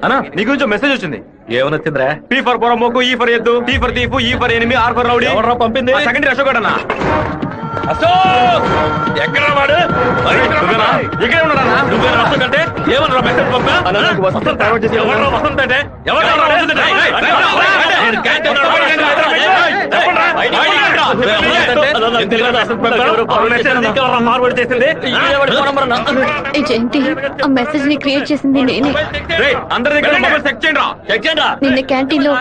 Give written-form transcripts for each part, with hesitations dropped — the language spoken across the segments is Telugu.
అన్నా నీ గురించి మెసేజ్ వచ్చింది. ఏమని వచ్చిందిరా? పీ ఫర్ పొరమోకు, ఈ ఫర్ ఎద్దు, టీ ఫర్ తీపు, E for enemy, R for rowdy. ఎవరు పంపింది? సెకండ్ అశోక్ అన్న. అశోక్ ఎక్కడ వాడు? ఇక్కడే ఉన్నాడన్నా. అశోక్ అంటే ఏమన్నా మెసేజ్ పంపా? వసంత్ ఫార్వర్డ్ చేసి ఎవరు వసంత్ అంటే ఎవరు? ఫార్వర్డ్ చేసింది జయంతి, ఆ మెసేజ్ ని క్రియేట్ చేసింది నేనే. అందరి దగ్గర మొబైల్ చెక్ చేయండి రా. చెక్ చేయండి. నిన్న క్యాంటీన్ లో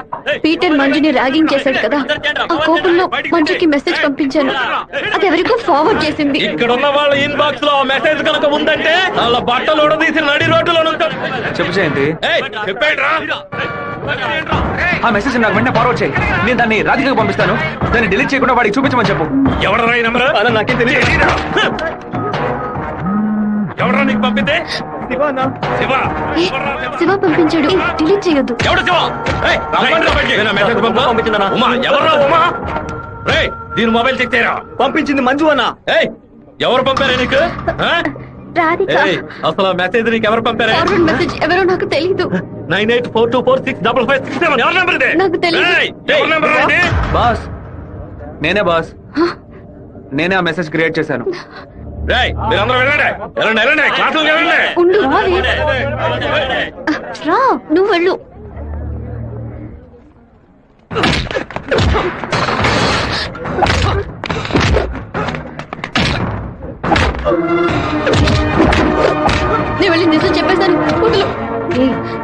పీటర్ మంజుని ర్యాగింగ్ చేశాడు కదా, ఆ కోపంలో మంజుకి మెసేజ్ పంపించాను. అది ఎవరికో ఫార్వర్డ్ చేసింది. ఇక్కడ ఉన్న వాళ్ళ ఇన్బాక్స్ లో మెసేజ్ కనుక ఉందంటే వాళ్ళ బట్టలు ఉడదీసి నడి రోడ్డులో ఉంటాం. చెప్పు జయంతి. చెప్పండి రా. ఆ మెసేజ్ నాకు వెంటనే ఫార్వర్డ్ చేయి. నేను దాన్ని రాధికకు పంపిస్తాను. దాన్ని డిలీట్ చేయకుండా వాడికి చూపించమని చెప్పు. ఎవడరా ఈ నంబర్? అలా నాకేం తెలియదు. ఎవడరా నీకు పంపింది? శివ. ఏ, శివ పంపించాడు. డిలీట్ చేయొద్దు. ఎవడు శివ? మెసేజ్ పంపించిందనా? ఉమా ఎవరా ఉమా? రేయ్ దీని మొబైల్ చెక్ చేయరా. పంపించింది మంజు అన్న. ఏయ్ ఎవరు పంపారా నీకు? రాధిక. ఏయ్ అసలు మెసేజ్ నీకు ఎవరు పంపారా? ఫార్వర్డ్ మెసేజ్ ఎవరో నాకు తెలీదు. 9842465567 ఎవరి నంబర్ ఇది? నాకు తెలీదు. ఏయ్, ఎవరి నంబర్ ఇది? బాస్ నేనే బాస్. నేనే ఆ మెసేజ్ క్రియేట్ చేశాను. రేయ్ మీరందరూ వెళ్ళండి వెళ్ళండి వెళ్ళండి క్లాసులకు వెళ్ళండి. ఉండు, రావే. రా, నువ్వు వెళ్ళు. నేను వెళ్ళి నిజం చెప్పేశాను. వదులు.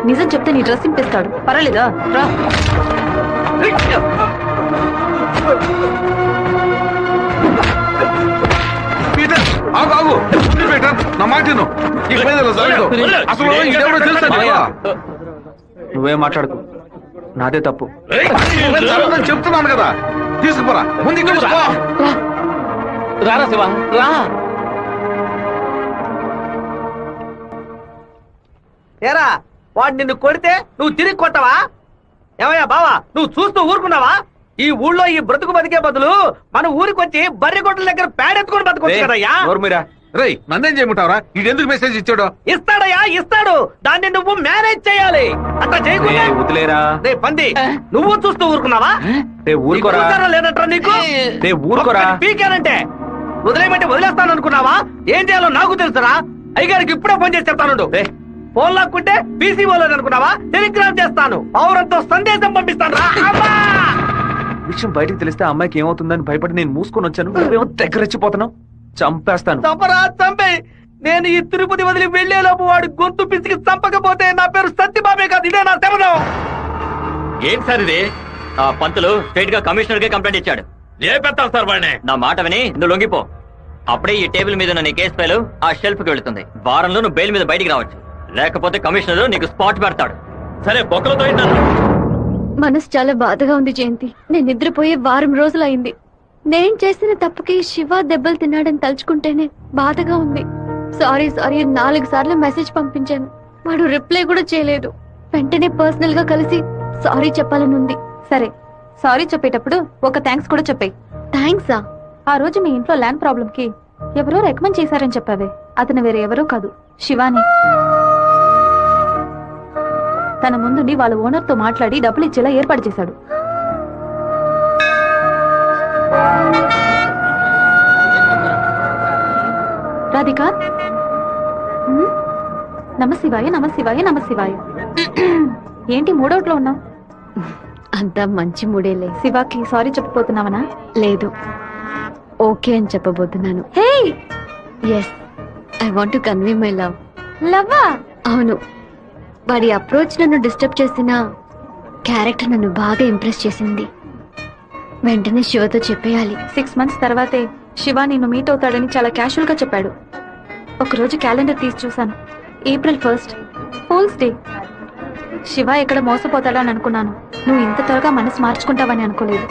నిజం చెప్తే నీ డ్రెస్ ఇంపేస్తాడు. పర్వాలేదా? రా. నువ్వేం మాట్లాడుకో, నాదే తప్పు. చెప్తున్నాను కదా, తీసుకుపోరా ముందు ఇక్కడ రారా శివ రా. ఏరా వాడు నిన్ను కొడితే నువ్వు తిరిగి కొట్టవా? ఏమయ్యా బావా, నువ్వు చూస్తూ ఊరుకున్నావా? ఈ ఊళ్ళో ఈ బ్రతుకు బతికే బదులు మన ఊరికి వచ్చి బర్రె గొడ్ల దగ్గర పేడెత్తుకొని బతకొచ్చు కదయ్యా. రేయ్ నన్నేం చేయమంటావరా? ఇది ఎందుకు మెసేజ్ ఇచ్చాడు? ఇస్తాడయ్యా ఇస్తాడు, దాన్ని నువ్వు మేనేజ్ చేయాలి. అట్లా చేయకుండా వదిలేరా. రే పంది, నువ్వు చూస్తూ ఊరుకున్నావా? ఊరుకోరా. లేదంటారా నీకు? ఊరుకోరా. పీకానంటే వదిలేయమంటే వదిలేస్తాను అనుకున్నావా? ఏం చేయాలో నాకు తెలుసురా. అయ్యగారికి ఇప్పుడే ఫోన్ చేసి చెప్తాను. ఫోన్ లాక్కుంటే పీసీఓలో అనుకున్నావా? టెలిగ్రామ్ చేస్తాను, పౌరంతో సందేశం పంపిస్తాను రా. విషయం బయటకు తెలిస్తే అమ్మాయికి ఏమవుతుందని భయపడి నేను మూసుకొని వచ్చాను. నువ్వేమో దగ్గరెచ్చిపోతున్నావు. చంపేస్తాను. చంపరా చంపే. నేను ఈ తిరుపతి వదిలి వెళ్లేలోపు వాడు గొంతు పిసికి చంపకపోతే నా పేరు సత్యబాబే కాదు, ఇదే నా శపథం. ఏం సార్ ఇది? పంతులు స్ట్రైట్ గా కమిషనర్ కే కంప్లైంట్ ఇచ్చాడు. ఏ పెడతాను సార్ వాడిని? నా మాట విని నువ్వు లొంగిపో. అప్పుడే ఈ టేబుల్ మీద ఉన్న నీ కేసు ఫైలు ఆ షెల్ఫ్ కి వెళుతుంది. వారంలో నువ్వు బెయిల్ మీద బయటికి రావచ్చు, లేకపోతే కమిషనర్ నీకు స్పాట్ పెడతాడు. సరే బొక్కలతో మనసు చాలా బాధగా ఉంది జయంతి. నేను నిద్రపోయే వారం రోజులైంది. నేను చేసిన తప్పుకి శివ దెబ్బలు తిన్నాడని తలుచుకుంటేనే బాధగా ఉంది. సారీ 4 సార్లు మెసేజ్ పంపించాను, వాడు రిప్లై కూడా చేయలేదు. వెంటనే పర్సనల్ గా కలిసి సారీ చెప్పాలనుంది. సరే, సారీ చెప్పేటప్పుడు ఒక థ్యాంక్స్ కూడా చెప్పాయి. థ్యాంక్సా? ఆ రోజు మీ ఇంట్లో ల్యాండ్ ప్రాబ్లం కి ఎవరో రికమెండ్ చేశారని చెప్పావే, అతను వేరే ఎవరో కాదు, శివాని. తన ముందుండి వాళ్ళ ఓనర్ తో మాట్లాడి డబ్బులు ఇచ్చేలా ఏర్పాటు చేశాడు. రాధిక, నమశివాయ నమశివాయ నమశివాయ. ఏంటి మూడౌట్లో ఉన్నావు? అంతా మంచి మూడేలే. శివాకి సారీ చెప్పబోతున్నావనా? లేదు, ఓకే అని చెప్పబోతున్నాను. Hey, yes, I want to convey my love. లవ్వా? అవును. వాడి అప్రోచ్ నన్ను డిస్టర్బ్ చేసిన క్యారెక్టర్ నన్ను బాగా ఇంప్రెస్ చేసింది. వెంటనే శివతో చెప్పేయాలి. 6 months తర్వాతే శివ నిన్ను మీట్ అవుతాడని చాలా క్యాషువల్ గా చెప్పాడు. ఒకరోజు క్యాలెండర్ తీసి చూశాను. April 1st, fools day. Shiva ఎక్కడ మోసపోతాడని అనుకున్నాను. నువ్వు ఇంత త్వరగా మనసు మార్చుకుంటావని అనుకోలేదు.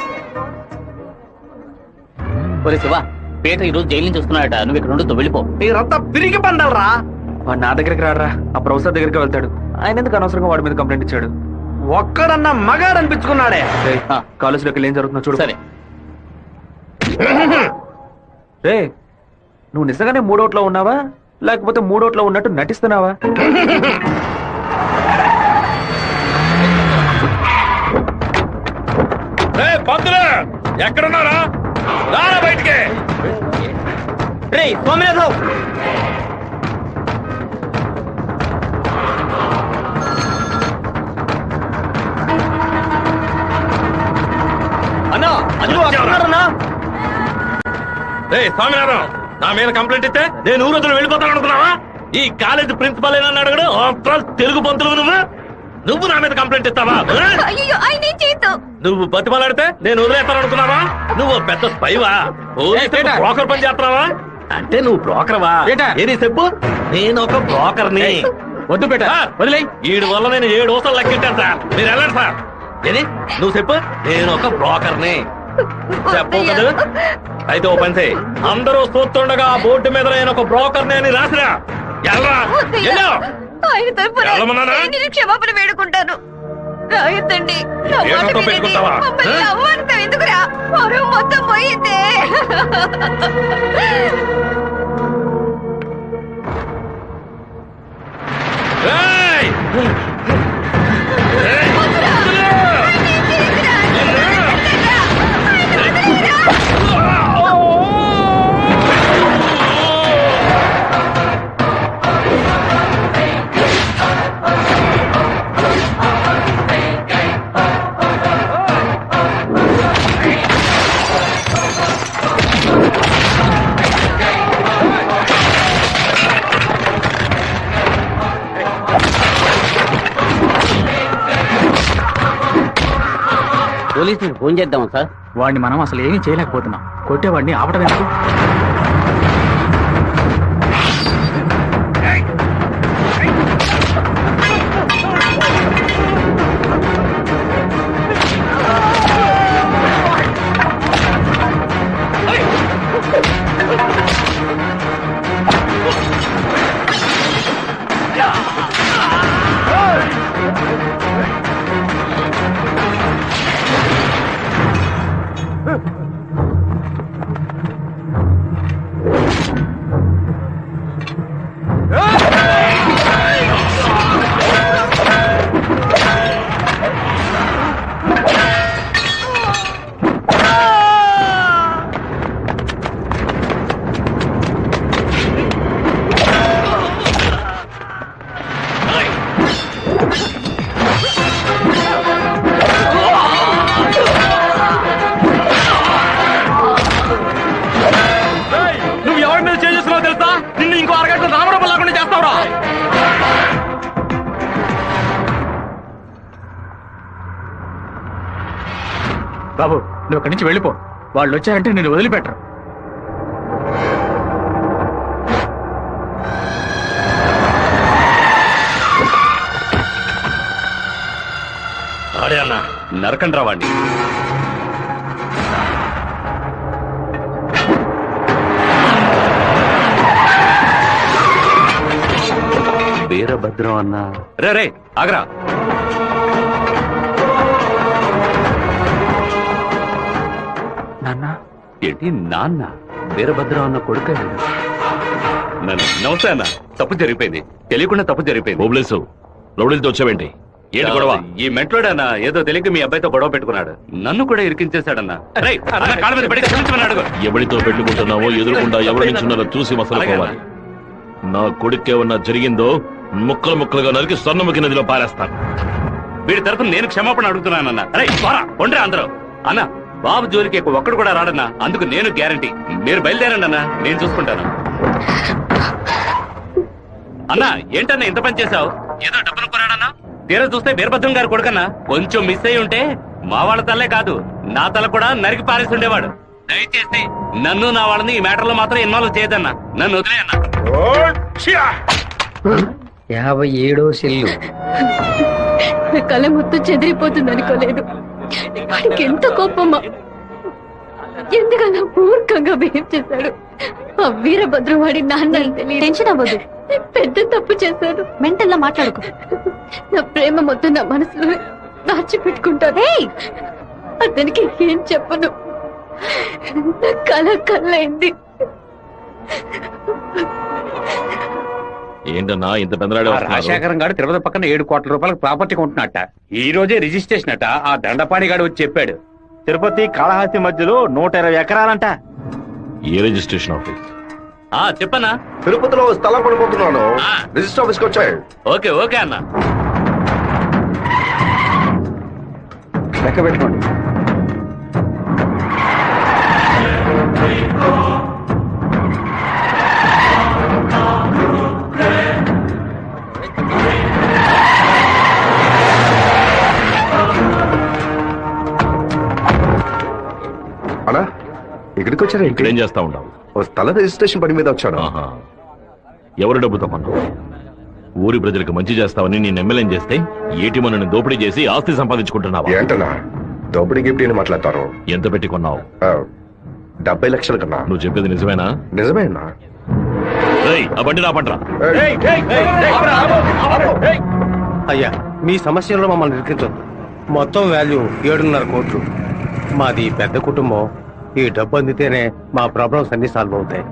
శివ, పీటర్ ఈ రోజు జైలు నుంచి వస్తున్నాడట. నువ్వు ఇక్కడ ఉండుతో వెళ్ళిపో. మీరంతా పిరిగి పండాలరా. వాడు నా దగ్గరికి రాడరా, ఆ ప్రొఫెసర్ దగ్గరికి వెళ్తాడు. ఆయన ఎందుకు అనవసరంగా వాడి మీద కంప్లైంట్ ఇచ్చాడు? ఒక్కడన్నా మగాడు అనిపించుకున్నాడే. కాలేజీలోకి ఏం జరుగుతుందో చూడు. సరే. రే, నువ్వు నిజంగానే మూడోట్లో ఉన్నావా, లేకపోతే మూడోట్లో ఉన్నట్టు నటిస్తున్నావా? పంతులు ఎక్కడున్నారా? రారా బయటికి. రే సోమనాథం, అన్నా అందులో అక్కడున్నారన్నా. రేయ్ స్వామినాథం, నా మీద కంప్లైంట్ ఇస్తే నేను ఊరు వదిలి వెళ్ళిపోతాను అనుకున్నావా? ఈ కాలేజ్ ప్రిన్సిపల్ ఏనని అడగడు. ఆఫ్టర్ ఆల్ తెలుగు పంతులు నువ్వు నా మీద కంప్లైంట్ ఇస్తావా? అయ్యో ఆయన ఏం చేయొద్దు. నువ్వు బతిమలాడితే నేను వదిలేస్తాను అనుకున్నావా? నువ్వు పెద్ద స్పైవా? బ్రోకర్ పని చేస్తున్నావా? అంటే నువ్వు బ్రోకర్వా? ఏది చెప్పు. నేను ఒక బ్రోకర్ని. వద్దు బేట, వదిలే. వీడి వల్ల నేను 7 ఊసలు లెక్కింటాను సార్. మీరు వెళ్ళండి సార్. ఏది నువ్వు చెప్పు. నేను ఒక బ్రోకర్ని చెప్పు కదా. అయితే ఓ పని చేయి, అందరూ చూస్తుండగా ఆ బోర్డు మీద నేను ఒక బ్రోకర్ని అని రాసిరా. వెళ్ళరా, వెళ్ళు. ఆయన తరపున వెళ్ళమన్నానా? నేను క్షమాపణ వేడుకుంటాను. రాయొద్దండి. నా మాట ఏమంతో వినండి. పెట్టుకుంటావా? మమ్మల్ని అవమానితం ఎందుకురా? పరువు మొత్తం పోయిందే. ఏయ్! ఏయ్! పోలీసులకు ఫోన్ చేద్దామా సార్? వాడిని మనం అసలు ఏమీ చేయలేకపోతున్నాం. కొట్టేవాడిని ఆపడం ఎందుకు? నువ్వు ఎవరి మీద చేస్తున్నావు తెలుసా? నిన్ను ఇంకో అరగంట రామరూపం లేకుండా చేస్తావురా. బాబు, నువ్వు ఇక్కడి నుంచి వెళ్ళిపో. వాళ్ళు వచ్చారంటే నేను వదిలిపెట్టరు. ఆడే అన్న నరకండి రావండి. వీరభద్రం అన్న. రే రే ఆగరా. నాన్న ఏంటి నాన్న? వీరభద్రం అన్న కొడుకు. నమస్తే అన్న. తప్పు జరిగిపోయింది, తెలియకుండా తప్పు జరిగిపోయింది. ఓబ్లేసు రౌడీలతో వచ్చావేంటి? ఏంటి గొడవ? ఈ మెంట్లోడన్నా ఏదో తెలియక మీ అబ్బాయితో గొడవ పెట్టుకున్నాడు. నన్ను కూడా ఇరికించేశాడన్నా. ఎవరితో పెట్టుకుంటున్నావో ఎదురుకుండా ఎవరి నుంచున్నారో చూసి మసలుకోవాలి. నా కొడుకేమన్నా జరిగిందో ముక్కలు ముక్కలుగా నరికి స్వర్ణముఖి నదిలో పారేస్తాను. వీడి తరఫున నేను క్షమాపణ అడుగుతున్నానన్న. అరే కొండ్రా అందరూ. అన్న బాబు జోలికి ఒక్కడు కూడా రాడన్నా, అందుకు నేను గ్యారంటీ. మీరు బయలుదేరండి అన్న, నేను చూసుకుంటాను. అన్నా ఏంటన్నా ఇంత పని చేశావు? ఏదో డబ్బులు కొరాడన్నా, తీరా చూస్తే వీరభద్రం గారు కొడుకన్నా. కొంచెం మిస్ అయి ఉంటే మా వాళ్ళ తల్లే కాదు నా తల కూడా నరికి పారేసి ఉండేవాడు. దయచేసి నన్ను నా వాళ్ళని ఈ మ్యాటర్ లో మాత్రం ఇన్వాల్వ్ చేయదన్నా. నన్ను వదిలేయన్నా. 57వ సెల్లు. కళ్ళ మొత్తం చెదిరిపోతుంది అనుకోలేదు. వాడికి ఎంత కోపమా! ఎందుకన్నా మూర్ఖంగా బిహేవ్ చేశాడు. ఆ వీరభద్రం వాడి నాన్న టెన్షన్ అవ్వదు. పెద్ద తప్పు చేశాడు. మెంటల్లా మాట్లాడుకో. నా ప్రేమ మొత్తం నా మనసులో దాచిపెట్టుకుంటాను. అతనికి ఏం చెప్పను. నా కళ్ళైంది. ఏంటన్నా ఇంత పెద్దరాడే వస్తున్నారు? రాజశేఖరం గారు తిరుపతి పక్కన 7 కోట్ల రూపాయలకు ప్రాపర్టీ కొంటున్నట్ట. ఈ రోజే రిజిస్ట్రేషన్ అట. ఆ దండపాణి గారు వచ్చి చెప్పాడు. తిరుపతి కాళహస్తి మధ్యలో 120 ఎకరాలంట. ఏ రిజిస్ట్రేషన్ ఆఫీస్? చెప్పన్నా. తిరుపతిలో స్థలం కొనుక్కుంటున్నాను. రిజిస్టర్ ఆఫీస్కి వచ్చాయి. ఓకే ఓకే అన్న. లెక్క పెట్టుకోండి. అలా ఇక్కడికి వచ్చారా? ఇక్కడ ఏం చేస్తా ఉన్నావు? ఓ స్థల రిజిస్ట్రేషన్ పని మీద వచ్చాను. ఆహా. ఎవరి డబ్బుతో కొన్నావు? ఊరి ప్రజలకు మంచి చేస్తావని నేను ఎమ్మెల్యేం చేస్తే ఏటి మనని దోపిడీ చేసి ఆస్తి సంపాదించుకుంటున్నావా? ఏంటన్నా దోపిడీ గిఫ్ట్ అని మాట్లాడతారు? ఎంత పెట్టి కొన్నావు? 70 లక్షల కన్నా. నువ్వు చెప్పేది నిజమేనా? నిజమేనా? రేయ్, ఆ బండి రాపండ్రా. అయ్యా, మీ సమస్యలో మమ్మల్ని ఇరికించొద్దు. మొత్తం వాల్యూ 7.5 కోట్లు. మాది పెద్ద కుటుంబం. ఈ డబ్బు అందితేనే మా ప్రాబ్లమ్స్ అన్ని సాల్వ్ అవుతాయి.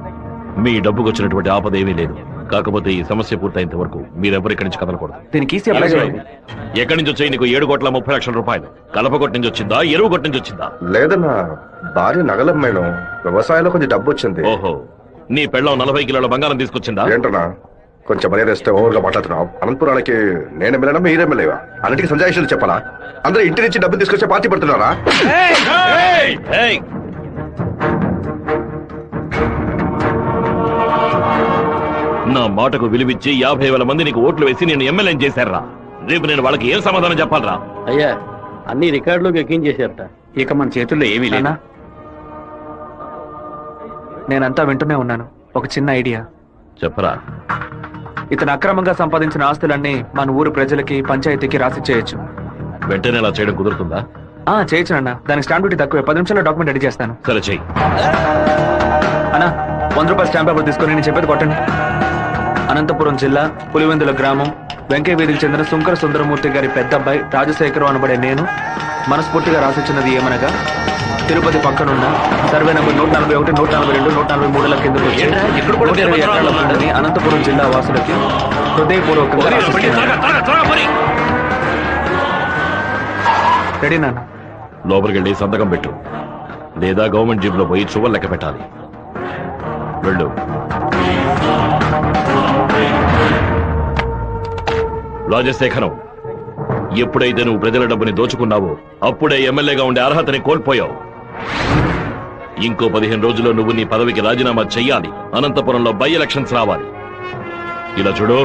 మీ డబ్బుకు వచ్చినటువంటి ఆపద ఏమీ లేదు. కాకపోతే ఈ సమస్య పూర్తయినంత వరకు మీరెవరు ఇక్కడి నుంచి కదలకూడదు. దీనికి ఈసీ అప్లై చేయండి. ఎక్కడి నుంచి వచ్చాయి నీకు 7,30,00,000 రూపాయలు? కలపకొట్టి నుంచి వచ్చిందా, ఎరువు కొట్టి నుంచి వచ్చిందా? లేదన్నా, భార్య నగలమ్మేను. వ్యవసాయంలో కొంచెం డబ్బు వచ్చింది. ఓహో, నీ పెళ్ళం 40 కిలోల బంగారం తీసుకొచ్చిందా? ఏంటన్నా కొంచెం మర్యాద ఇస్తే ఓవర్గా మాట్లాడుతున్నావు. అనంతపురానికి నేను ఎమ్మెల్యేనా, మీరు ఎమ్మెల్యేవా? అన్నిటికీ సంజాయిషులు చెప్పాలా? అందరూ ఇంటి నుంచి డబ్బు తీసుకొచ్చే పార్టీ పడుతున్నారా? ఏయ్! నా మాటకు విలువిచ్చి 50,000 మంది నీకు ఓట్లు వేసి నేను ఎమ్మెల్యేం చేశారా? రేపు నేను వాళ్ళకి ఏం సమాధానం చెప్పాలరా? అయ్యా, అన్ని రికార్డులోకి ఎక్కించేశారట. ఇక మన చేతుల్లో ఏమీ లేదు. నాన్నా, నేనంతా వింటూనే ఉన్నాను. ఒక చిన్న ఐడియా చెప్పరా. ఇతను అక్రమంగా సంపాదించిన ఆస్తులన్నీ మన ఊరు ప్రజలకి, పంచాయతీకి రాసిచ్చేయచ్చు. వెంటనే అలా చేయడం కుదురుతుందా? చేయొచ్చు అన్న. దానికి స్టాంప్ డ్యూటీ తక్కువే. 10 నిమిషాల్లో డాక్యుమెంట్ రెడీ చేస్తాను. సరే చెయ్యి. అన్నా, 100 రూపాయల స్టాంప్ పేపర్ తీసుకొని నేను చెప్పేది కొట్టండి. అనంతపురం జిల్లా పులివెందుల గ్రామం వెంకయ్య వీధికి చెందిన శుంకర సుందరమూర్తి గారి పెద్ద అబ్బాయి రాజశేఖరం అనబడే నేను మనస్ఫూర్తిగా రాసిచ్చినది ఏమనగా, తిరుపతి పక్కనున్న సర్వే నంబర్ 141, 142, 143 కిందకు వచ్చి 120 ఎకరాల భూమిని అనంతపురం జిల్లా వాసులకి హృదయపూర్వకంగా రాసిస్తున్నాను. రెడీ నాన్న? లోపలికి వెళ్ళి సంతకం పెట్టు, లేదా గవర్నమెంట్ జీబ్ లో పోయి చువ్వలు లెక్క పెట్టాలి. వెళ్ళు. రాజశేఖరం, ఎప్పుడైతే నువ్వు ప్రజల డబ్బుని దోచుకున్నావో అప్పుడే ఎమ్మెల్యేగా ఉండే అర్హతని కోల్పోయావు. ఇంకో 15 రోజుల్లో నువ్వు నీ పదవికి రాజీనామా చెయ్యాలి. అనంతపురంలో బై ఎలక్షన్స్ రావాలి. ఇలా చూడు,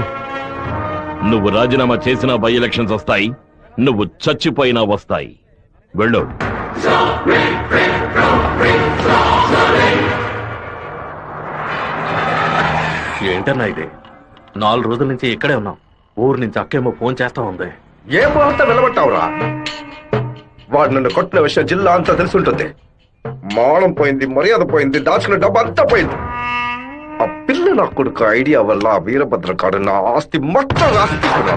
నువ్వు రాజీనామా చేసినా బై ఎలక్షన్స్ వస్తాయి, నువ్వు చచ్చిపోయినా వస్తాయి. వెళ్ళు. ఏంటన్నా ఇది? 4 రోజుల నుంచి ఇక్కడే ఉన్నాం. ఊరు నుంచి అక్కేమో ఫోన్ చేస్తా ఉంది. ఏ ముహూర్తం నిలబట్టావురా? వాడు నన్ను కొట్టిన విషయం జిల్లా అంతా తెలిసి ఉంటుంది. మానం పోయింది, మర్యాద పోయింది, దాచుకున్న డబ్బు అంతా పోయింది. ఆ పిల్ల నా కొడుకు ఐడియా వల్ల వీరభద్ర కాడు నా ఆస్తి మొత్తం రాసిస్తున్నాడు.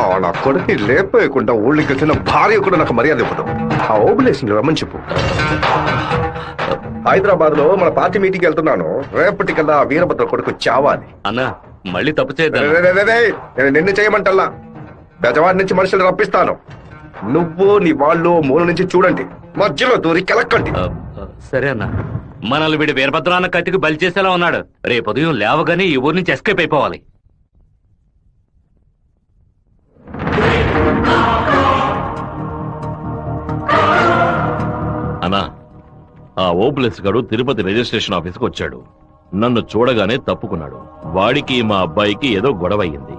ఆ నా కొడుకుని లేపేయకుండా ఊళ్ళకి వచ్చిన భార్య కూడా నాకు మర్యాద ఇవ్వదు. ఆ ఓబులేషన్ రమ్మని చెప్పు. హైదరాబాద్ లో మన పార్టీ మీటింగ్ వెళ్తున్నాను. రేపటికల్లా వీరభద్ర కొడుకు చావాలి. అన్నా, మళ్ళీ తప్పు చేద్దాం. నేను నిన్ను చేయమంటల్లా. బెజవాడి నుంచి మనుషులు రప్పిస్తాను. నువ్వు నీ వాళ్ళు మూల నుంచి చూడండి, మధ్యలో దూరి కెలక్కండి. సరే అన్న. మనల్ని వీడి వీరభద్రాన్న కత్తికి బలి చేసేలా ఉన్నాడు. రేపు ఉదయం లేవగానే ఈ ఊరి నుంచి ఎస్కేప్ అయిపోవాలి. అన్నా, ఆ ఓపులెస్ గాడు తిరుపతి రిజిస్ట్రేషన్ ఆఫీస్కి వచ్చాడు. నన్ను చూడగానే తప్పుకున్నాడు. వాడికి మా అబ్బాయికి ఏదో గొడవ అయ్యింది.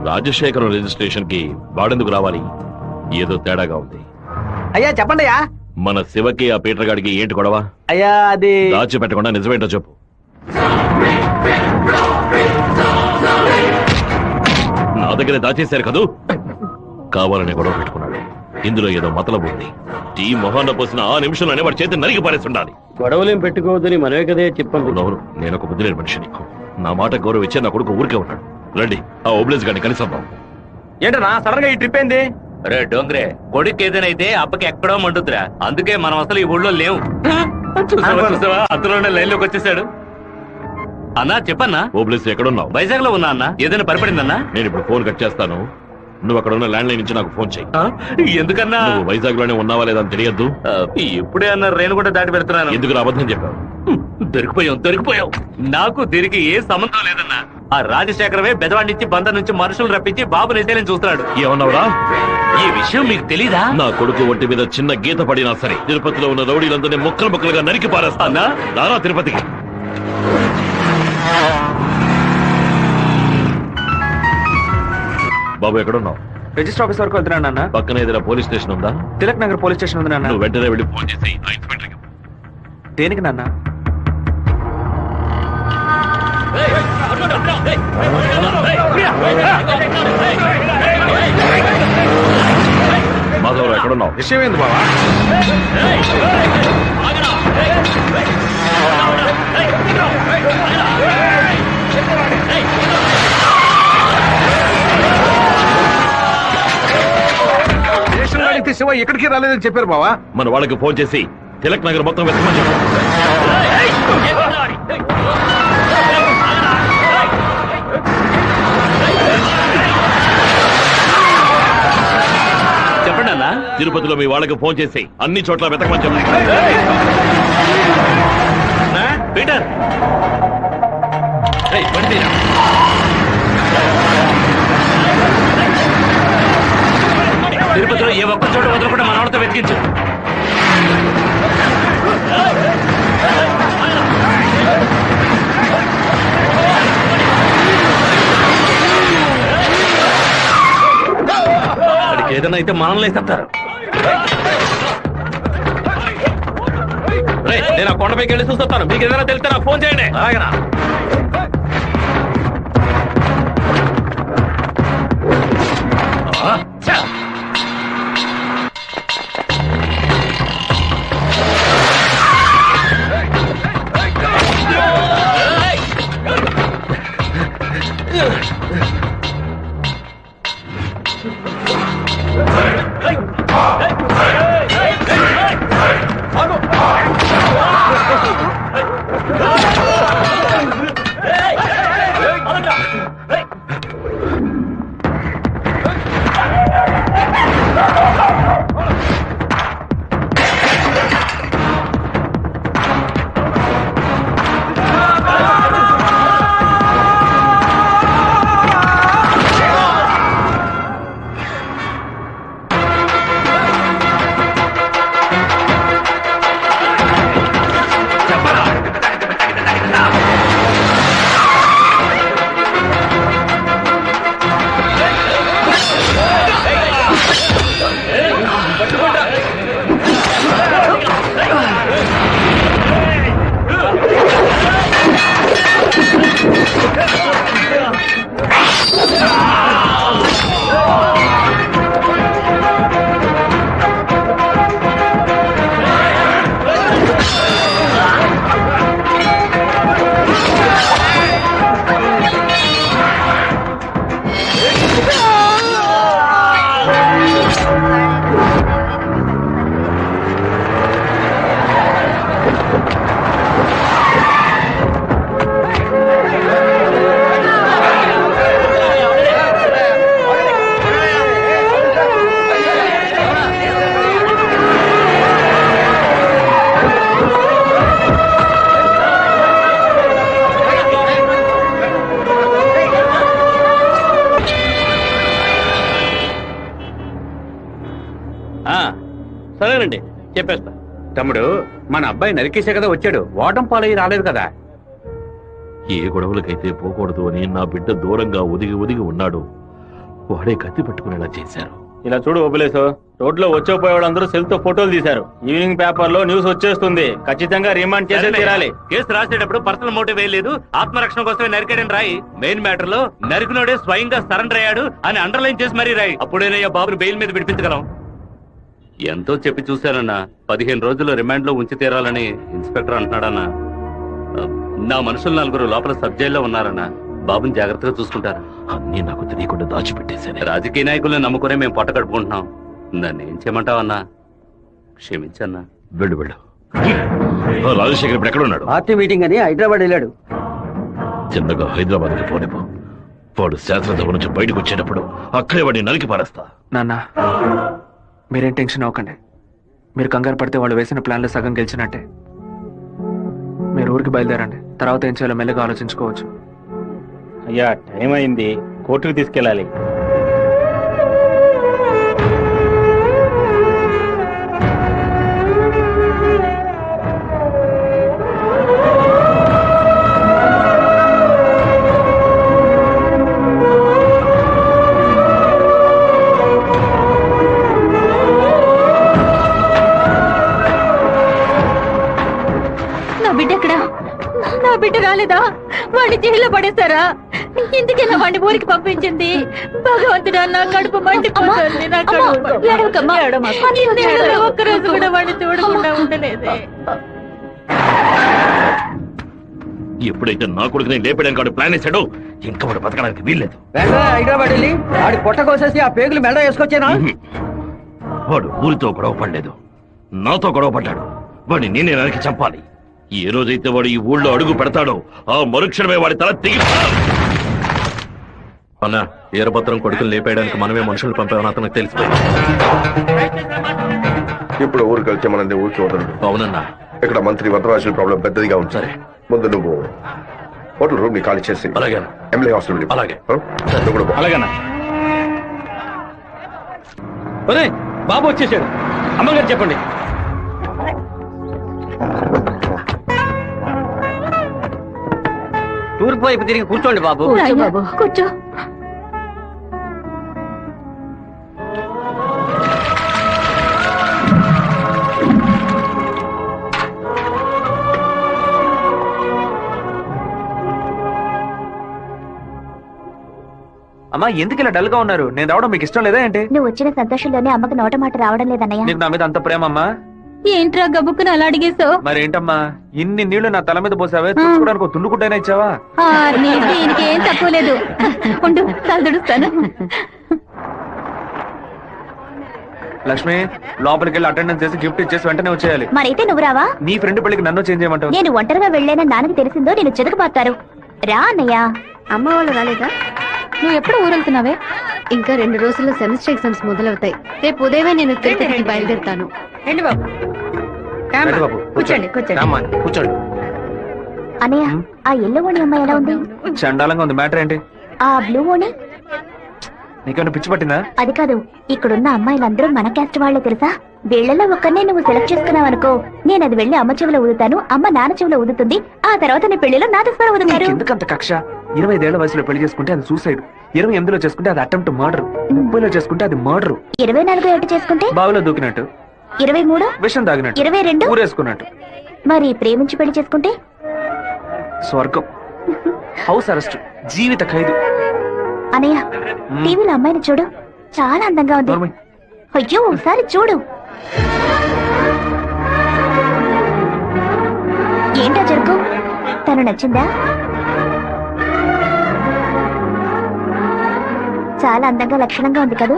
రాజశేఖరం రిజిస్ట్రేషన్ కి వాడెందుకు రావాలి? ఏదో తేడాగా ఉంది. అయ్యా చెప్పండి అయ్యా. మన శివకి ఆ పీటర్ గాడికి ఏంటి గొడవ? అయ్యా అది దాచిపెట్టకుండా నిజమేంటో చెప్పు. నా దగ్గర దాచేశారు కదూ. కావాలనే గొడవ పెట్టుకున్నాడు. ఇందులో ఏదో మతలబు ఉంది. టీ మొహాన్న పోసిన ఆ నిమిషంలోనే వాడి చేతి నరికి పారేస్తుండాలి. గొడవలేం పెట్టుకోవద్దని మనమే కదే చెప్పండి. నేను ఒక బుద్ధి లేని మనిషిని. నా మాట గౌరవం ఇచ్చే నా కొడుకు ఊరికే ఉన్నాడు. రండి, ఆ ఓబ్లేస్ గారిని కలిసొద్దాం. ఏంటన్నా సడన్ గా ఈ ట్రిప్ ఏంది? రే డోంగ్రే, కొడుకు ఏదైతే అప్పకి ఎక్కడో మండుద్రా. అందుకే మనం అసలు ఈ ఊళ్ళో లేవు. చూసావా, అందులోనే లైన్ లోకి వచ్చేసాడు. అన్నా చెప్పన్నా. ఓబ్లేస్ ఎక్కడున్నావు? వైజాగ్ లో ఉన్నా అన్న. ఏదైనా పరిపడిందన్నా? నేను ఇప్పుడు ఫోన్ కట్ చేస్తాను. నువ్వు అక్కడ ఉన్న ల్యాండ్ లైన్ నుంచి నాకు ఫోన్ చేయి. ఎందుకన్నా నువ్వు వైజాగ్ లోనే ఉన్నావా లేదా అని తెలియద్దు. ఇప్పుడే అన్నారు రేణు కూడా దాటి పెడుతున్నాను. ఎందుకు అబద్ధం చెప్పావు? దొరికిపోయావు. నాకు దీనికి ఏ సంబంధం లేదన్నా. ఆ రాజశేఖరమే బెదవాడినిచ్చి బందర్ నుంచి మనుషులు రప్పించి బాబు నిజాలని చూస్తున్నాడు. ఏమన్నావురా? ఈ విషయం మీకు తెలీదా? నా కొడుకు ఒంటి మీద చిన్న గీత పడినా సరే తిరుపతిలో ఉన్న రౌడీలందరినీ ముక్కలు ముక్కలుగా నరికి పారేస్తానా? రారా తిరుపతికి. బాబు ఎక్కడున్నావు? రిజిస్టర్ ఆఫీస్ వరకు వెళ్తున్నాను నాన్న. పక్కన ఏదైనా పోలీస్ స్టేషన్ ఉందా? తిలక్ నగర్ పోలీస్ స్టేషన్ ఉంది నాన్న. నువ్వు వెంటనే వెళ్ళి ఫోన్ చేసి ఆ ఇన్స్పెక్టర్కి. దేనికి నాన్న? మాధవరావు ఎక్కడున్నావు? విషయం ఏంది బావా? స్టేషన్ అడిగితే శివ ఎక్కడికి రాలేదని చెప్పారు బావా. మన వాళ్ళకి ఫోన్ చేసి తిలక్ నగర్ మొత్తం వెతకమని చెప్పు. చెప్పండి అన్నా. తిరుపతిలో మీ వాళ్ళకి ఫోన్ చేసి అన్ని చోట్ల వెతకమని చెప్పు. పీటర్ తిరుపతిలో ఏ ఒక్క చోట వదలకుండా మన వాళ్ళతో వెతికించు. అడికి ఏదైనా అయితే మనల్ని వేసేస్తారు. నేను ఆ కొండపైకి వెళ్ళి చూస్తాను. మీకు ఏదైనా తెలిస్తే నాకు ఫోన్ చేయండి. అలాగనా? సరేనండి, చెప్పేస్తా. తమ్ముడు, మన అబ్బాయి నరికేసే కదా వచ్చాడు, ఓటం పాలయ్యి రాలేదు కదా. ఏ గొడవలకైతే పోకూడదు అని నా బిడ్డ దూరంగా ఒదిగి ఒదిగి ఉన్నాడు. వాడే కత్తి పట్టుకునేలా చేశారు. ఇలా చూడు ఓబులేసు, రోడ్లో వచ్చేపోయేవాళ్ళందరూ సెల్ తో ఫోటోలు తీశారు. ఈవినింగ్ పేపర్ లో న్యూస్ వచ్చేస్తుంది. ఖచ్చితంగా రిమాండ్ చేసే తీరాలి. కేసు రాసేటప్పుడు పర్సనల్ మోటివ్ వేయలేదు, ఆత్మరక్షణ కోసమే నరికాడని రాయి. మెయిన్ మ్యాటర్ లో నరికినోడే స్వయంగా సరెండర్ అయ్యాడు అని అండర్లైన్ చేసి మరీ రాయి. అప్పుడేనయ్యా బాబుని బెయిల్ మీద విడిపించగలం. ఎంతో చెప్పి చూశానన్నా, 15 రోజులు రిమాండ్ లో ఉంచి తీరాలని ఇన్స్పెక్టర్ అంటున్నాడన్నా. నా మనుషులు 4 లోపల సబ్ జైల్లో ఉన్నారన్నా. బాబుని జాగ్రత్తగా చూసుకుంటారు. అన్నీ నాకు తెలియకుండా దాచిపెట్టేశాను. రాజకీయ నాయకులను నమ్ముకునే మేము పొట్ట కడుపుకుంటున్నాం. నన్ను ఏం చేయమంటావన్నా? క్షమించన్నా. వెళ్ళు వెళ్ళు. రాజశేఖర్ ఇప్పుడు ఎక్కడ ఉన్నాడు? పార్టీ మీటింగ్ అని హైదరాబాద్ వెళ్ళాడు. చిన్నగా హైదరాబాద్కి పోనిపో. వాడు శాస్త్రసభ నుంచి బయటకు వచ్చేటప్పుడు అక్కడే వాడిని నరికి పారేస్తా. నాన్న మీరేం టెన్షన్ అవ్వకండి. మీరు కంగారు పడితే వాళ్ళు వేసిన ప్లాన్లో సగం గెలిచినట్టే. మీరు ఊరికి బయలుదేరండి. తర్వాత ఏం చేయాలో మెల్లగా ఆలోచించుకోవచ్చు. అయ్యా టైం అయింది, కోర్టుకు తీసుకెళ్ళాలి. నా బిడ్డ ఎక్కడా? నా బిడ్డ రాలేదా? వాడిని జైల్లో పడేశారా? ఇందుకెలా వాడిని ఊరికి పంపించింది? భగవంతుడా, నా కడుపు మండిపోతుంది. నా కడుపు ఇన్నేళ్ళలో ఒక్కరోజు కూడా వాడిని చూడకుండా ఉండలేదే. ఎప్పుడైతే నా కొడుకుని లేపడానికి వాడు ప్లాన్ వేశాడో ఇంకా వాడు బతకడానికి వీల్లేదు. హైదరాబాద్ వెళ్ళి వాడి పొట్ట కోసేసి ఆ పేగులు మెడ వేసుకొచ్చానా? వాడు ఊరితో గొడవ పడలేదు, నాతో గొడవ పడ్డాడు. వాడిని నేనే నరికి చంపాలి. ఏ రోజైతే వాడు ఈ ఊళ్ళో అడుగు పెడతాడో ఆ మరుక్షణమే వాడి తల తెగి. అన్న ఈరభద్రం కొడుకులు లేపేయడానికి మనమే మనుషులు పంపామని అతనికి తెలిసిపోయింది. ఇప్పుడు ఊరికి వెళ్తే మన ఊరికి వదలడు. అవునన్నా. ఇక్కడ మంత్రి వరదరాజుల ప్రాబ్లం పెద్దదిగా ఉంది. సరే, ముందు నువ్వు హోటల్ రూమ్ ని ఖాళీ చేసి అలాగే ఎమ్మెల్యే హాస్టల్ అలాగే. నువ్వు కూడా పో. అలాగేనా? బాబు వచ్చేసాడు. అమ్మగారు చెప్పండి. తూర్పు వైపు తిరిగి కూర్చోండి బాబు. కూర్చో. అమ్మా ఎందుకు ఇలా డల్ గా ఉన్నారు? నేను రావడం మీకు ఇష్టం లేదా ఏంటి? నువ్వు వచ్చిన సంతోషంలోనే అమ్మకి నోట మాట రావడం లేదన్నయ్య. నీకు నా మీద అంత ప్రేమ అమ్మా? ఏంట్రా గబుక్కుని అలా అడిగేశావు? మరేంటమ్మా ఇన్ని నీళ్లు నా తల మీద పోసావే, చూసుకోవడానికి తుండుకుంటైనా ఇచ్చావా? దీనికి ఏం తక్కువ లేదు. ఉండు, తలదుడుస్తాను. లక్ష్మి లోపలికి వెళ్ళి అటెండెన్స్ చేసి గిఫ్ట్ ఇచ్చేసి వెంటనే వచ్చేయాలి. మరైతే నువ్వు రావా? నీ ఫ్రెండ్ పెళ్లికి నన్ను చేంజ్ చేయమంటావు? నేను ఒంటరిగా వెళ్ళానని నాన్నకి తెలిసిందో నేను చెదకుపోతారు. రా అన్నయ్య. అమ్మ వాళ్ళు రాలేదా? నువ్వు ఎప్పుడు ఊరెళ్తున్నావే? ఇంకా 2 రోజుల్లో సెమిస్టర్ ఎగ్జామ్స్ మొదలవుతాయి. రేపు ఉదయమే నేను తిరుపతికి బయలుదేరుతాను. రండి బాబు. రండి బాబు, కూర్చోండి కూర్చోండి. కూర్చోండి. అన్నయ్య, ఆ ఎల్లో ఓణి అమ్మాయి ఎలా ఉంది? చండాలంగా ఉంది. మ్యాటర్ ఏంటి? ఆ బ్లూ ఓణి? నీకేమైనా పిచ్చి పట్టిందా? అది కాదు, ఇక్కడున్న అమ్మాయిలందరూ మన క్యాస్ట్ వాళ్లే తెలుసా? వీళ్లలో ఒక్కరినే నువ్వు సెలెక్ట్ చేసుకున్నావు అనుకో, నేను అది వెళ్లి అమ్మ చెవిలో ఊదుతాను, అమ్మ నాన్న చెవిలో ఊదుతుంది, ఆ తర్వాత నీ పెళ్లిలో నాతో స్వర ఊదుతారు. ఎందుకంత కక్ష? 25 ఏళ్ల వయసులో పెళ్లి చేసుకుంటే అది సూసైడ్, 28లో చేసుకుంటే అది అటెంప్ట్ మర్డర్, 30లో చేసుకుంటే అది మర్డర్, 24 ఏట చేసుకుంటే బావిలో దూకినట్టు, 23 విషం తాగినట్టు, 22 ఊరేసుకున్నట్టు. మరి ప్రేమించి పెళ్లి చేసుకుంటే స్వర్గం, హౌస్ అరెస్ట్, జీవిత ఖైదు. అనయ్య, టీవీలో అమ్మాయిని చూడు, చాలా అందంగా ఉంది. అయ్యో ఒకసారి చూడు. ఏంటో జరుగు, తను నచ్చిందా? చాలా అందంగా లక్షణంగా ఉంది కదూ.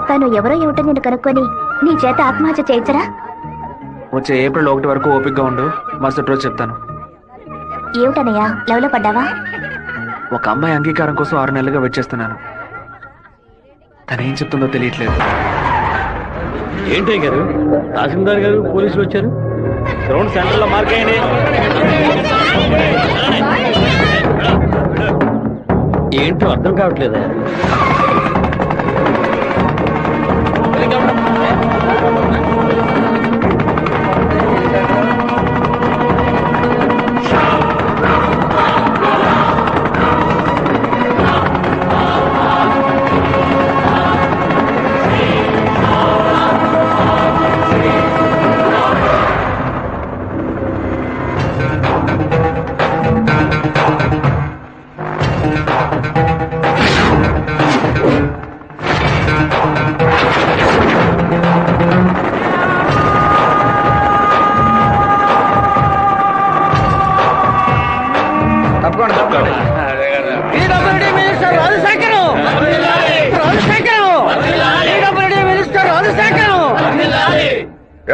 తను ఎవరో ఏమిటో నేను కనుక్కొని నీ చేత ఆత్మహత్య చేయించరా? వచ్చే ఏప్రిల్ 1 వరకు ఓపికగా ఉండు, మరుసటి రోజు చెప్తాను. ఏమిటనయ్యా, లవ్ లో పడ్డావా? ఒక అమ్మాయి అంగీకారం కోసం 6 నెలలుగా వెయిట్ చేస్తున్నాను. తనేం చెప్తుందో తెలియట్లేదు. ఏంటయ్య గారు, తహసీల్దార్ గారు పోలీసులు వచ్చారు. గ్రౌండ్ సెంటర్ లో మార్క్ అయ్యింది. ఏంటో అర్థం కావట్లేదా?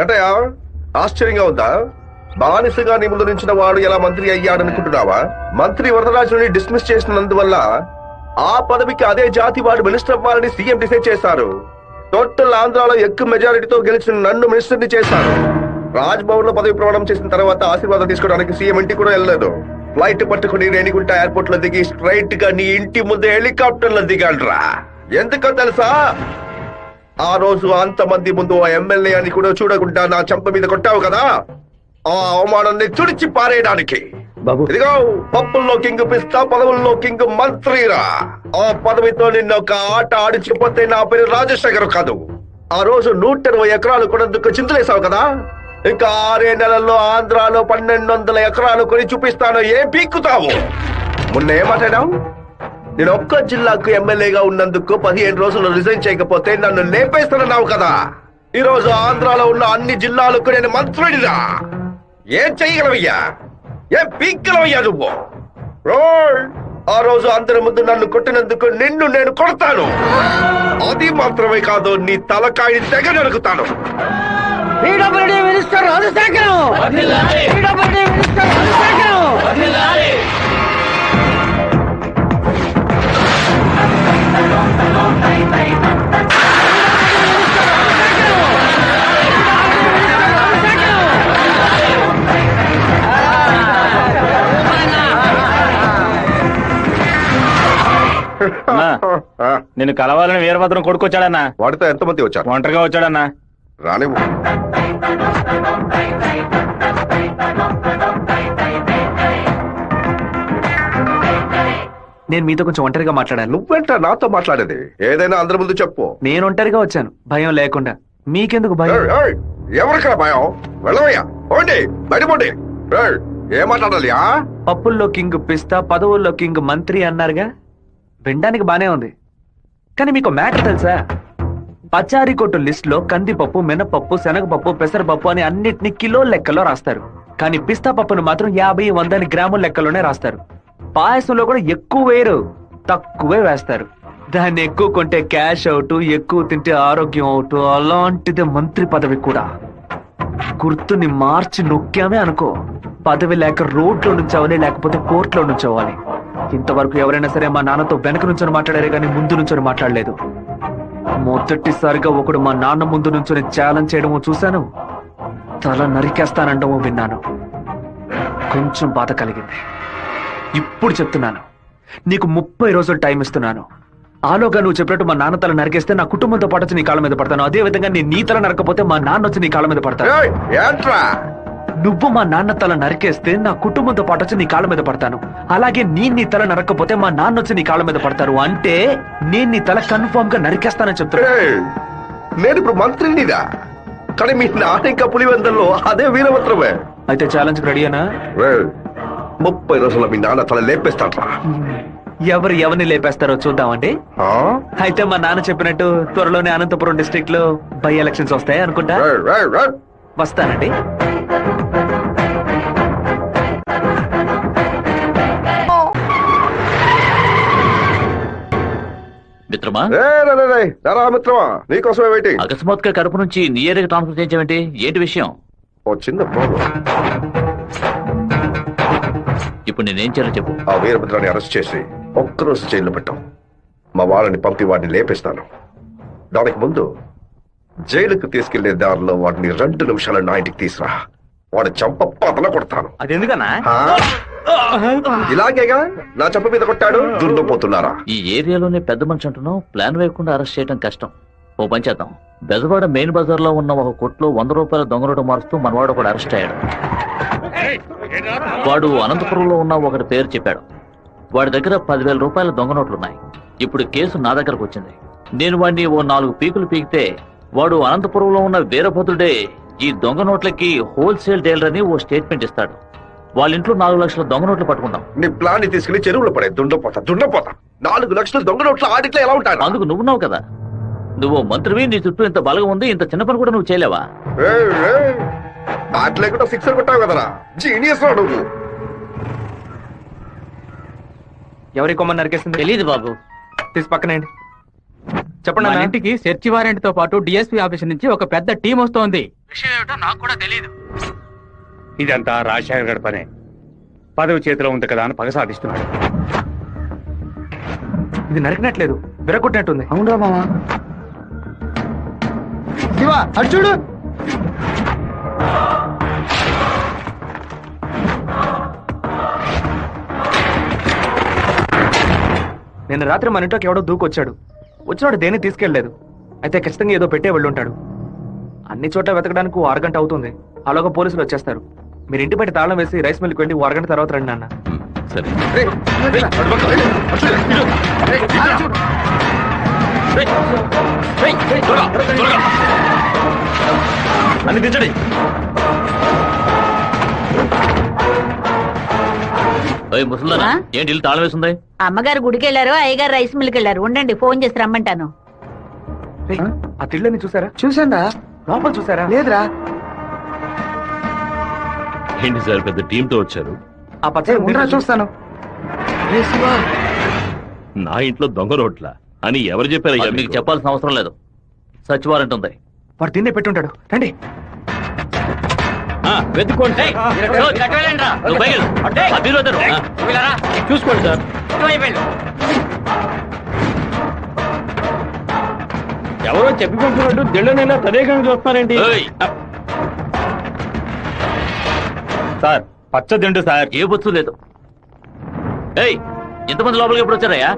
ఏంటయ్యా ఆశ్చర్యంగా ఉందా? బానిసగా నీ ముందు నించిన వాడు ఎలా మంత్రి అయ్యాడనుకుంటున్నావా? మంత్రి వరదరాజుని డిస్మిస్ చేసినందువల్ల ఆ పదవికి అదే జాతి వాడు మినిస్టర్ అవ్వాలని సీఎం డిసైడ్ చేశారు. టోటల్ ఆంధ్రాలో ఎక్కువ మెజారిటీతో గెలిచిన నన్ను మినిస్టర్ ని చేశారు. రాజ్ భవన్ లో పదవి ప్రమాణం చేసిన తర్వాత ఆశీర్వాదం తీసుకోవడానికి సీఎం ఇంటికి కూడా వెళ్ళలేదు. ఫ్లైట్ పట్టుకుని రేణిగుంట ఎయిర్పోర్ట్ లో దిగి స్ట్రైట్ గా నీ ఇంటి ముందే హెలికాప్టర్ లో దిగాడ్రా. ఎందుకో తెలుసా? ఆ రోజు అంతమంది ముందు ఆ ఎమ్మెల్యే అని కూడా చూడకుండా నా చెంప మీద కొట్టావు కదా, ఆ అవమానాన్ని తుడిచి పారేయడానికి. ఇదిగో పప్పుల్లో కింగ్ పిస్తా, పదవుల్లో కింగ్ మంత్రిరా. ఆ పదవితో నిన్న ఒక ఆట ఆడించకపోతే నా పేరు రాజశేఖర్ కాదు. ఆ రోజు 120 ఎకరాలు కొనేందుకు చింతలేసావు కదా, ఇంకా 6 నెలల్లో ఆంధ్రాలో 1200 ఎకరాలు కొని చూపిస్తాను. ఏం పీక్కుతావు? మొన్న ఏమాటావు? నేను ఒక్క జిల్లాకు ఎమ్మెల్యేగా ఉన్నందుకు 15 రోజులు రిజైన్ చేయకపోతే నన్ను లేపేస్తానన్నావు కదా. ఈ రోజు ఆంధ్రాలో ఉన్న అన్ని జిల్లాలకు నేను మంత్రుడిరా. ఏం చెయ్యగలవయ్యా? ఏం పీక్కలవయ్యా నువ్వు? ఆ రోజు అందరి ముందు నన్ను కొట్టినందుకు నిన్ను నేను కొడతాను. అది మాత్రమే కాదు, నీ తలకాయని తెగ నరుకుతాను. Minister Rajasekharam, minister Rajasekharam. నేను కలవాలని వీరభద్రం కొడుకొచ్చాడన్నా. వాడితో ఎంతమంది వచ్చారు? ఒంటరిగా వచ్చాడన్నా. రానివ్వు. నేను మీతో కొంచెం ఒంటరిగా మాట్లాడాను. నువ్వెంట నాతో మాట్లాడేది? ఏదైనా అందరి ముందు చెప్పు. నేను ఒంటరిగా వచ్చాను, భయం లేకుండా. మీకెందుకు భయం? ఎవరికైనా భయం? వెళ్ళవయ్యా, పోండి, బయటపోండి. ఏం మాట్లాడాలి? పప్పుల్లో కింగ్ పిస్తా, పదవుల్లో కింగ్ మంత్రి అన్నారుగా, వినడానికి బానే ఉంది. కానీ మీకు మ్యాటర్ తెలుసా? పచారీ కొట్టు లిస్ట్ లో కందిపప్పు, మినపప్పు, శనగపప్పు, పెసరపప్పు అని అన్నిటిని కిలో లెక్కలో రాస్తారు. కానీ పిస్తా పప్పును మాత్రం 50, 100 గ్రాముల లెక్కలోనే రాస్తారు. పాయసంలో కూడా ఎక్కువ వేరు, తక్కువే వేస్తారు. దాన్ని ఎక్కువ కొంటే క్యాష్ అవుట్, ఎక్కువ తింటే ఆరోగ్యం అవుట్. అలాంటిదే మంత్రి పదవి కూడా. గుర్తుని మార్చి నొక్కామే అనుకో, పదవి లేక రోడ్లో నుంచోవాలి, లేకపోతే కోర్టులో నుంచోవాలి. ఇంతవరకు ఎవరైనా సరే మా నాన్నతో వెనక నుంచొని మాట్లాడారే కానీ ముందు నుంచొని మాట్లాడలేదు. మొదటిసారిగా ఒకడు మా నాన్న ముందు నుంచొని ఛాలెంజ్ చేయడమో చూశాను, తల నరికేస్తానండమో విన్నాను. కొంచెం బాధ కలిగింది. ఇప్పుడు చెప్తున్నాను, నీకు 30 రోజులు టైం ఇస్తున్నాను. ఆలోగా నువ్వు చెప్పినట్టు మా నాన్న తల నరికేస్తే నా కుటుంబంతో పాటు వచ్చి నీ కాళ్ళ మీద పడతాను. అదే విధంగా నేను నీ తల నరకపోతే మా నాన్న వచ్చి నీ కాళ్ళ మీద పడతాను. నువ్వు మా నాన్న తల నరికేస్తే నా కుటుంబంతో పాటు వచ్చి నీ కాళ్ళ మీద పడతాను. అలాగే నీ తల నరకపోతే మా నాన్న వచ్చి నీ కాళ్ళ మీద పడతారు. అంటే నేను నీ తల కన్ఫర్మ్ గా నరికేస్తానని చెప్తున్నా. నేను ఇప్పుడు మంత్రినిదా, కానీ మీ నాన్న ఇంకా పులివెందల్లో అదే వీరభద్రమే. అయితే ఛాలెంజ్ రెడీనా? 30 రోజుల్లో మీ నాన్న తల లేపేస్తాడ్రా. ఎవరిని లేపేస్తారో చూద్దామండి. అయితే మా నాన్న చెప్పినట్టు త్వరలోనే అనంతపురం డిస్ట్రిక్ట్ లో బై ఎలక్షన్స్ వస్తాయి అనుకుంటా. వస్తానండి. మిత్రమా, మిత్రమా, నీకోసమే వెయిటింగ్. అకస్మాత్తుగా కడుపు నుంచి నీ ఏరియాకి ట్రాన్స్ఫర్ చేయించావేంటి? ఏంటి విషయం? ఓ చిన్న ప్రాబ్లం. ఇప్పుడు నేనేం చేయాలో చెప్పు. ఆ వీరభద్రాన్ని అరెస్ట్ చేసి ఒక్కరోజు జైల్లో పెట్టాం. మా వాళ్ళని పంపి వాడిని లేపేస్తాను. దానికి ముందు జైలుకు తీసుకెళ్లే దారిలో వాడిని 2 నిమిషాలు నా ఇంటికి తీసురా. వాడు చంప పతల కొడతాను. అది ఎందుకన్నా? ఇలాగేగా నా చంప మీద కొట్టాడు. దుండిపోతున్నారా? ఈ ఏరియాలోనే పెద్ద మనిషి అంటున్నావు, ప్లాన్ వేయకుండా అరెస్ట్ చేయడం కష్టం. ఓ పని చేద్దాం, బెజవాడ మెయిన్ బజార్ లో ఉన్న ఒక కొట్లో 100 రూపాయల దొంగ నోటు మారుస్తూ మనవాడు ఒకడు అరెస్ట్ అయ్యాడు. వాడు అనంతపురంలో ఉన్న ఒకటి పేరు చెప్పాడు. వాడి దగ్గర 10,000 రూపాయల దొంగ నోట్లున్నాయి. ఇప్పుడు కేసు నా దగ్గరకు వచ్చింది. నేను వాడిని ఓ 4 పీకులు పీకితే వాడు అనంతపురంలో ఉన్న వీరభద్రుడే ఈ దొంగ నోట్లకి హోల్సేల్ డీలర్ అని ఓ స్టేట్మెంట్ ఇస్తాడు. వాళ్ళ ఇంట్లో 4 లక్షల దొంగ నోట్లు పట్టుకుంటాం. నీ ప్లాన్ ని తీసుకెళ్లి చెరువులో పడే. దుండపోతా 4 లక్షల దొంగ నోట్ల ఆడిట్లో ఎలా ఉంటాయి? అందుకు నువ్వున్నావు కదా, నువ్వు మంత్రివి, నీ చుట్టూ ఇంత బలగం ఉంది, ఇంత చిన్న పని కూడా నువ్వు చేయలేవా? బ్యాట్ లేకుండా సిక్సర్ కొట్టావు కదరా, జీనియస్ రా నువ్వు. ఎవరి కొమ్మని నరికేస్తుంది? తెలీదు బాబు. తీసి పక్కనేయండి. చెప్పండి. మన ఇంటికి సెర్చ్ వారెంట్ తో పాటు డిఎస్పీ ఆఫీస్ నుంచి ఒక పెద్ద టీం వస్తోంది. విషయం ఏమిటో నాకు కూడా తెలియదు. ఇదంతా రాజశేఖర్ గడి పనే. పదవి చేతిలో ఉంది కదా అని పగ సాధిస్తున్నాడు. ఇది నరికినట్లేదు, విరగొట్టినట్టుంది. అవునరా మామ. శివ అటు చూడు. నిన్న రాత్రి మన ఇంట్లోకి ఎవడో దూకొచ్చాడు. వచ్చినాడు దేన్ని తీసుకెళ్లేదు. అయితే ఖచ్చితంగా ఏదో పెట్టే వెళ్ళి ఉంటాడు. అన్ని చోట్ల వెతకడానికి 1 అరగంట అవుతుంది. అలాగా పోలీసులు వచ్చేస్తారు. మీరు ఇంటి బయట తాళం వేసి రైస్ మిల్కి వెళ్ళి 1 అరగంట తర్వాత రండి నాన్న. సరే. అన్ని దించండి. ముసలిదానా ఏంటి ఇల్లు తాళం వేసింది? అమ్మగారు గుడికి వెళ్ళారు, అయ్యగారు రైస్ మిల్కి వెళ్ళారు. ఉండండి, ఫోన్ చేసి రమ్మంటాను. ఆ తిళ్ళని చూసారా? చూసాండా? లోపల చూసారా? లేదురా. ఏంటి సార్ పెద్ద టీంతో వచ్చారు? ఆ పచ్చ చూస్తాను. నా ఇంట్లో దొంగ రోడ్ల అని ఎవరు చెప్పారయ్యా? మీకు చెప్పాల్సిన అవసరం లేదు. సచివారెంట్ ఉంది. వాడు దీన్నే పెట్టుంటాడు. రండి వెతుక్కోండి. చూసుకోండి సార్. ఎవరో చెప్పి పంపినట్టు దిళ్ళనైనా తదేకంగా చూస్తున్నారేంటి? సార్ పచ్చ దిండు సార్. ఏ బొచ్చు లేదు. ఏయ్, ఎంతమంది లోపలికి ఎప్పుడు వచ్చారయ్యా?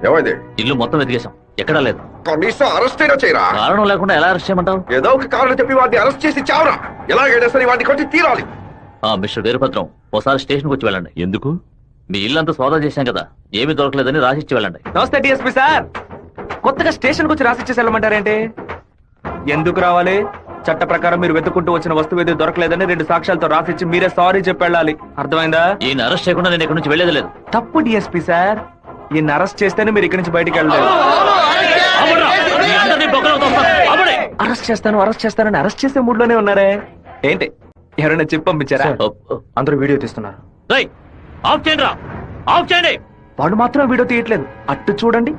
ఏమైంది? ఇల్లు మొత్తం వెతికేశాం, ఎక్కడా లేదు. కనీసం అరెస్ట్ అయినా చేయరా? కారణం లేకుండా ఎలా అరెస్ట్ చేయమంటావు? ఏదో ఒక కారణం చెప్పి వాడిని అరెస్ట్ చేసి చావరా. ఎలాగైనా సరే వాడిని కొట్టి తీరాలి. మిస్టర్ వీరభద్రం, ఒకసారి స్టేషన్కి వచ్చి వెళ్ళండి. ఎందుకు? మీ ఇల్లంతా సోదా చేశాం కదా, ఏమీ దొరకలేదని రాసిచ్చి వెళ్ళండి. నమస్తే డిఎస్పీ సార్. కొత్తగా స్టేషన్ వచ్చి రాసిచ్చేసి వెళ్ళమంటారేంటి? ఎందుకు రావాలి? చట్ట ప్రకారం మీరు వెతుక్కుంటూ వచ్చిన వస్తువు ఏది దొరకలేదని 2 సాక్ష్యాలతో రాసిచ్చి మీరే సారీ చెప్పి వెళ్ళాలి. అర్థమైందా? ఈయన అరెస్ట్ చేయకుండా నేను ఇక్కడ నుంచి వెళ్ళేది లేదు. తప్పు డిఎస్పీ సార్. ఈయన అరెస్ట్ చేస్తేనే మీరు ఇక్కడి నుంచి బయటికి వెళ్ళలేదు. అరెస్ట్ చేస్తానని అరెస్ట్ చేసే మూడ్ లోనే ఉన్నారే ఏంటి? ఎవరైనా చెప్పి పంపించారా? అందరూ వీడియో తీస్తున్నారు. ఆఫ్ చేయండి రా, ఆఫ్ చేయండి. వాళ్ళు మాత్రం వీడియో తీయట్లేదు. అట్టు చూడండి.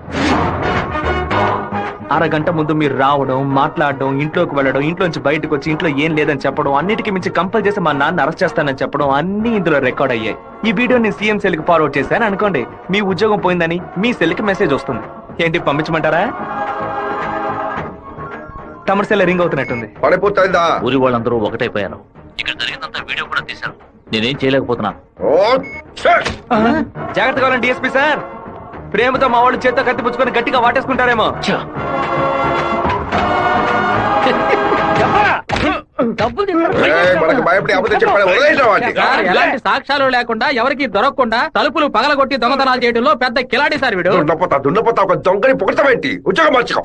అరగంట ముందు మీరు రావడం, మాట్లాడడం, ఇంట్లోకి వెళ్ళడం, ఇంట్లోంచి బయటకు వచ్చి ఇంట్లో ఏం లేదని చెప్పడం, అన్నిటికీ మించి కంపల్ చేసి మా నాన్న అరెస్ట్ చేస్తానని చెప్పడం అన్ని ఇందులో రికార్డ్ అయ్యాయి. ఈ వీడియో నేను సీఎం సెల్ కి ఫార్వర్డ్ చేశాను అనుకోండి, మీ ఉద్యోగం పోయిందని మీ సెల్ కి మెసేజ్ వస్తుంది. ఏంటి పంపించమంటారా? తమిళ సెల్ రింగ్ అవుతున్నట్టుంది. ఊరి వాళ్ళందరూ ఒకటైపోయారు. ఇక్కడ జరిగిందంతా వీడియో కూడా తీశారు. నేనేం చేయలేకపోతున్నాను. జాగ్రత్తగా ఉండండి డిఎస్పీ సార్. ప్రేమతో మా వాళ్ళు చేత్తో కత్తి పుచ్చుకొని గట్టిగా వాటేసుకుంటారేమో. ఎలాంటి సాక్ష్యాలు లేకుండా ఎవరికి దొరకకుండా తలుపులు పగలగొట్టి దొంగతనాలు చేయడంలో పెద్ద కిలాడి సార్ వీడు. దున్నపోతా ఒక దొంగని పొగడతామేంటి? ఉద్యోగం మార్చుకో.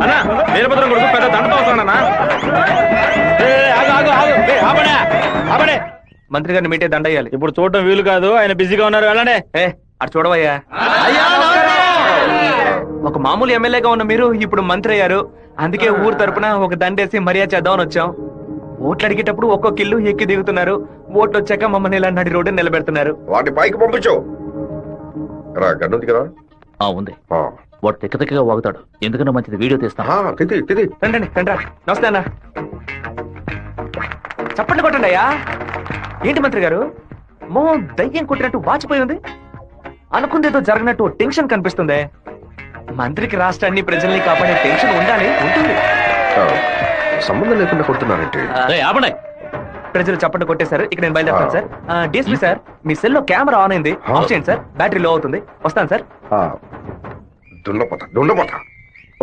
అన్నా వీరభద్రం కొడుకు పెద్ద దండతో వస్తానన్నా. మంత్రి గారిని మీటే దండయ్యాలి. ఇప్పుడు చూడటం వీలు కాదు, ఆయన బిజీగా ఉన్నారు. వెళ్ళండి. అటు చూడవయ్యా. ఒక మామూలు ఎమ్మెల్యేగా ఉన్న మీరు ఇప్పుడు మంత్రి అయ్యారు. అందుకే ఊరు తరపున ఒక దండేసి మర్యాద చేద్దామని వచ్చాం. ఓట్లు అడిగేటప్పుడు ఒక్కొక్క ఇల్లు ఎక్కి దిగుతున్నారు. ఓట్లు వచ్చాక మమ్మల్ని ఇలా నడి రోడ్డు నిలబెడుతున్నారు. వాటిని పైకి పంపించు. గన్నుంది కదా? ఉంది. వాడు తిక్కగా వాగుతాడు. ఎందుకన్నా మంచిది వీడియో తీస్తాను. రండి రండి. నమస్తే అన్న. చప్పట్లు కొట్టండి అయ్యా. ఏంటి మంత్రి గారు మో దయ్యం కొట్టినట్టు వాచిపోయి ఉంది? అనుకుందేదో జరగనట్టు టెన్షన్ కనిపిస్తుంది. మంత్రికి రాష్ట్రాన్ని ప్రజల్ని కాపాడే టెన్షన్ ఉండాలి, ఉంటుంది. సంబంధం లేకుండా కొడుతున్నారంటే ప్రజలు చప్పట్లు కొట్టేశారు. ఇక నేను బయలుదేరుతాను సార్. డిఎస్పీ సార్, మీ సెల్ లో కెమెరా ఆన్ అయింది. ఆఫ్ చేయండి సార్, బ్యాటరీ లో అవుతుంది. వస్తాను సార్. దున్నపోతా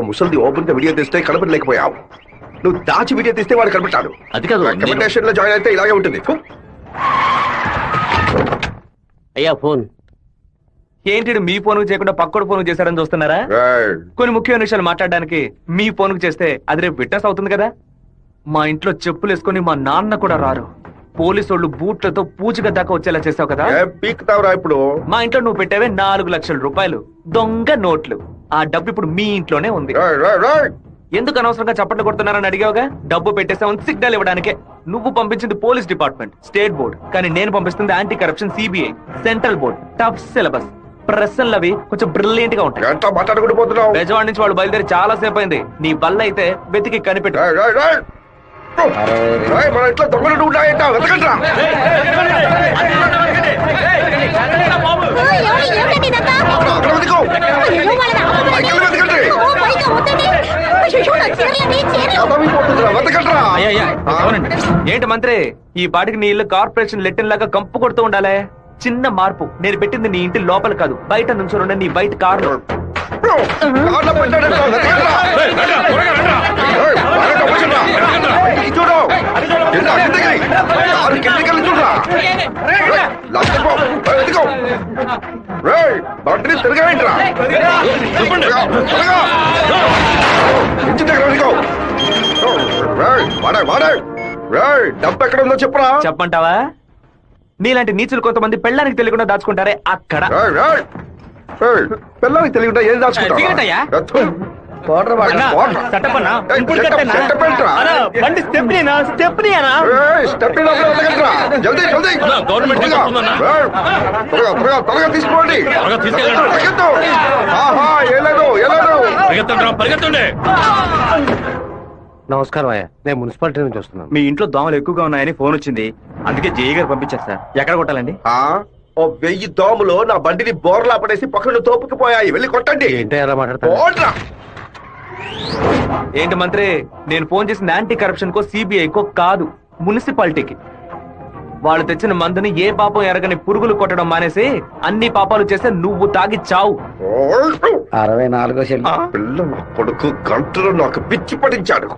ముసలిది ఓపెన్ గా వీడియో తీస్తే కనపడలేకపోయావు. నువ్వు దాచి వీడియో తీస్తే వాడు కనిపెట్టాడు. అది కాదు, రికమెండేషన్ లో జాయిన్ అయితే ఇలాగే ఉంటుంది. అయ్యా ఫోన్ ఏంటి మీ ఫోన్ చేయకుండా పక్కడు ఫోన్ చేశారని చూస్తున్నారా? కొన్ని ముఖ్యమైన విషయాలు మాట్లాడడానికి మీ ఫోన్ చేస్తే అది రేపు విట్నెస్ అవుతుంది కదా. మా ఇంట్లో చెప్పులు వేసుకుని మా నాన్న కూడా రారు. పోలీసు వాళ్ళు బూట్లతో పూజగా దాకా వచ్చేలా చేసావు కదా. ఇప్పుడు మా ఇంట్లో నువ్వు పెట్టావే 4 లక్షల రూపాయలు దొంగ నోట్లు. ఆ డబ్బు ఇప్పుడు మీ ఇంట్లోనే ఉంది. ఎందుకు అనవసరంగా చప్పట్లు కొడుతున్నారని అడిగావుగా. డబ్బు పెట్టేసామని సిగ్నల్ ఇవ్వడానికే. నువ్వు పంపించింది పోలీస్ డిపార్ట్మెంట్, స్టేట్ బోర్డ్. కానీ నేను పంపిస్తుంది anti corruption, CBI, central board. Tough syllabus. ప్రశ్నలు అవి కొంచెం బ్రిలియంట్ గా ఉంటాయి. ఎంత మాట్లాడుకుంటూ పోతున్నావు? బెజవాడ నుంచి వాళ్ళు బయలుదేరి చాలా సేపు అయింది. నీ బల్ల అయితే వెతికి కనిపెట్టు. మన ఇంట్లో దొంగలు ఉన్నాయంట, వెతకండ్రా. అక్కడ వెతుకో. ఇక్కడ వెతకండి. చదవిపోతుందిరా, వెతకండ్రా. ఏంటి మంత్రి, ఈ పాటికి నీ ఇల్లు కార్పొరేషన్ లెట్టిన్ లాగా కంపు కొడుతూ ఉండాలే. చిన్న మార్పు, నేను పెట్టింది నీ ఇంటి లోపల కాదు, బయట నుంచి నీ బయట కారు. కార్లో పెట్టాడంట, వెతకండ్రా. బయటికి చూడు. కింద, కిందకి. కారు కిందకెళ్ళి చూడురా. లక్షపో, వెతుకో. రేయ్, బండిని తిరగవేంట్రా. ఇంటి దగ్గర వెతుకో. రేయ్, వాడే. రేయ్, డబ్బు ఎక్కడ ఉందో చెప్పురా. చెప్పంటావా? నీలాంటి నీచులు కొంతమంది పెళ్ళానికి తెలియకుండా దాచుకుంటారే అక్కడ. పిల్లలకి తెలియకుండా ఏం దాచుకుంటావా? తీసుకోండి. నమస్కారం అయ్యా, నేను మున్సిపాలిటీ నుంచి వస్తున్నాను. మీ ఇంట్లో దోమలు ఎక్కువగా ఉన్నాయని ఫోన్ వచ్చింది, అందుకే జేఈ గారు పంపించారు సార్. ఎక్కడ కొట్టాలండి? ఓ 1000 దోమలు నా బండిని బోర్లా పడేసి పక్కన తోపుకుపోయాయి, వెళ్ళి కొట్టండి. ఏంటో ఎలా మాట్లాడతా? ఏంటి మంత్రి, నేను ఫోన్ చేసిన యాంటీ కరప్షన్ కో సిబిఐకో కాదు, మున్సిపాలిటీకి. వాళ్ళు తెచ్చిన మందుని ఏ పాపం ఎరగని పురుగులు కొట్టడం మానేసి అన్ని పాపాలు చేస్తే నువ్వు తాగి చావు. 64 పిల్ల కొడుకు గంటలో నాకు పిచ్చి పడించాడు.